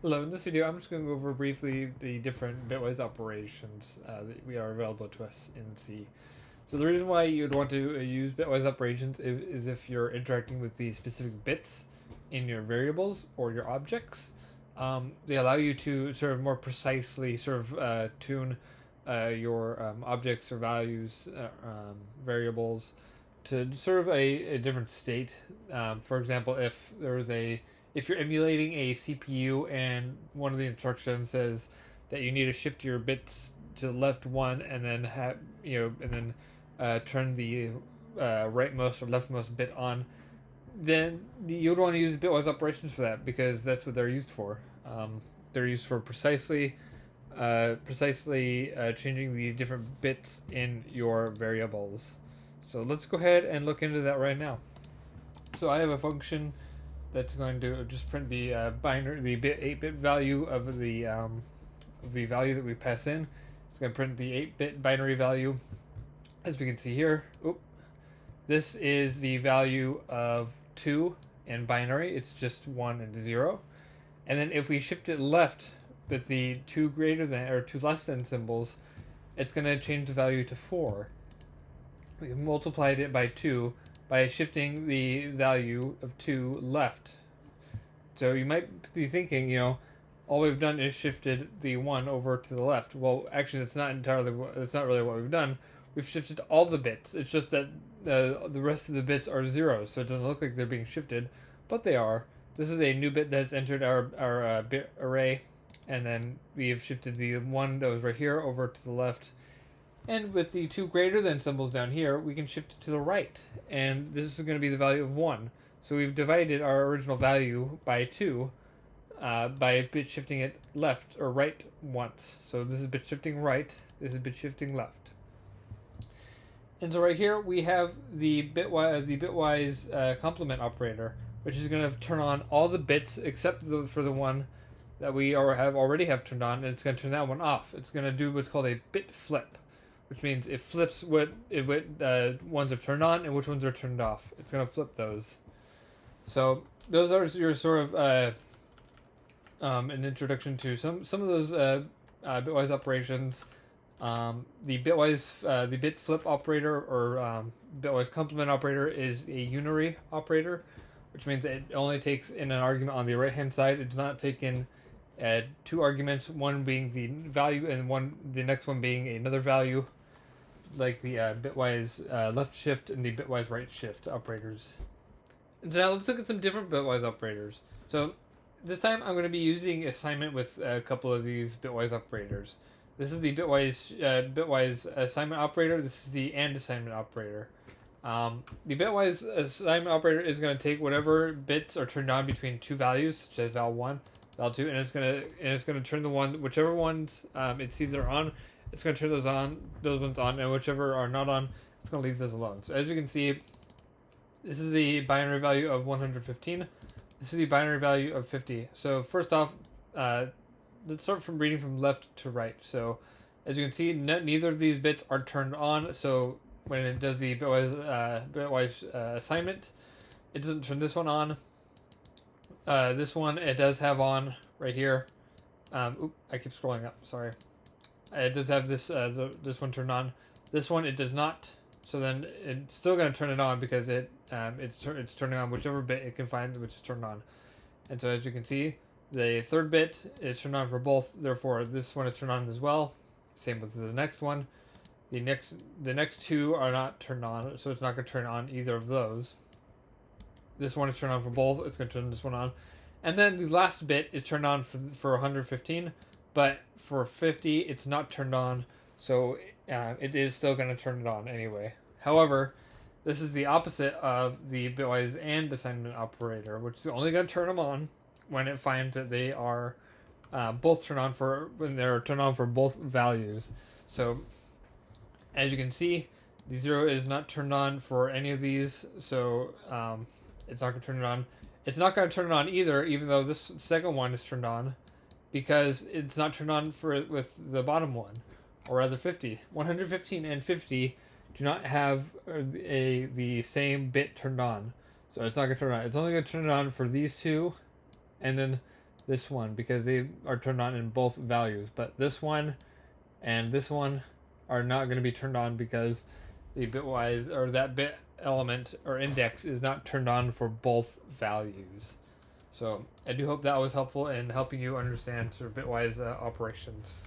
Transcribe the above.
Hello, in this video I'm just going to go over briefly the different bitwise operations that we are available to us in C. So the reason why you'd want to use bitwise operations is if you're interacting with the specific bits in your variables or your objects. They allow you to sort of more precisely tune your objects or values, variables, to sort of a different state. For example, if you're emulating a CPU and one of the instructions says that you need to shift your bits to left one and then turn the rightmost or leftmost bit on, then you would want to use bitwise operations for that because that's what they're used for. They're used for precisely changing the different bits in your variables. So let's go ahead and look into that right now. So I have a function that's going to just print the the 8-bit value of the value that we pass in. It's going to print the 8-bit binary value. As we can see here, this is the value of 2 in binary. It's just 1 and 0. And then if we shift it left with the 2 greater than or 2 less than symbols, it's going to change the value to 4. We've multiplied it by 2 by shifting the value of 2 left. So you might be thinking, all we've done is shifted the 1 over to the left. Well, actually, that's not really what we've done. We've shifted all the bits. It's just that the rest of the bits are zeros, so it doesn't look like they're being shifted, but they are. This is a new bit that's entered our bit array, and then we have shifted the 1 that was right here over to the left. And with the 2 greater than symbols down here, we can shift it to the right. And this is going to be the value of 1. So we've divided our original value by 2 by bit shifting it left or right once. So this is bit shifting right, this is bit shifting left. And so right here we have the bitwise complement operator, which is going to turn on all the bits except for the one that we already have turned on, and it's going to turn that one off. It's going to do what's called a bit flip, which means it flips what ones are turned on and which ones are turned off. It's going to flip those. So those are your sort of an introduction to some of those bitwise operations. The bit flip operator or bitwise complement operator is a unary operator, which means it only takes in an argument on the right hand side. It does not take in 2 arguments, one being the value and the next one being another value, like the bitwise left shift and the bitwise right shift operators. And so now let's look at some different bitwise operators. So this time I'm going to be using assignment with a couple of these bitwise operators. This is the bitwise assignment operator. This is the AND assignment operator. The bitwise assignment operator is going to take whatever bits are turned on between 2 values, such as val 1, val 2, and it's going to turn whichever ones it sees are on, it's going to turn those ones on, and whichever are not on, it's going to leave those alone. So as you can see, this is the binary value of 115. This is the binary value of 50. So first off, let's start from reading from left to right. So as you can see, neither of these bits are turned on. So when it does the bitwise assignment, it doesn't turn this one on. This one it does have on right here. I keep scrolling up. Sorry. It does have this one turned on. This one it does not. So then it's still going to turn it on because it's turning on whichever bit it can find which is turned on. And so as you can see, the third bit is turned on for both. Therefore, this one is turned on as well. Same with the next one. The next 2 are not turned on, so it's not going to turn on either of those. This one is turned on for both. It's going to turn this one on. And then the last bit is turned on for 115, but for 50, it's not turned on. So it is still going to turn it on anyway. However, this is the opposite of the bitwise AND assignment operator, which is only going to turn them on when it finds that they are both turned on when they're turned on for both values. So as you can see, the 0 is not turned on for any of these, so it's not going to turn it on. It's not going to turn it on either, even though this second one is turned on, because it's not turned on with the bottom one, or rather 50. 115 and 50 do not have the same bit turned on, so it's not going to turn on. It's only going to turn it on for these 2, and then this one because they are turned on in both values. But this one and this one are not going to be turned on because the bitwise or that bit element or index is not turned on for both values. So I do hope that was helpful in helping you understand sort of bitwise operations.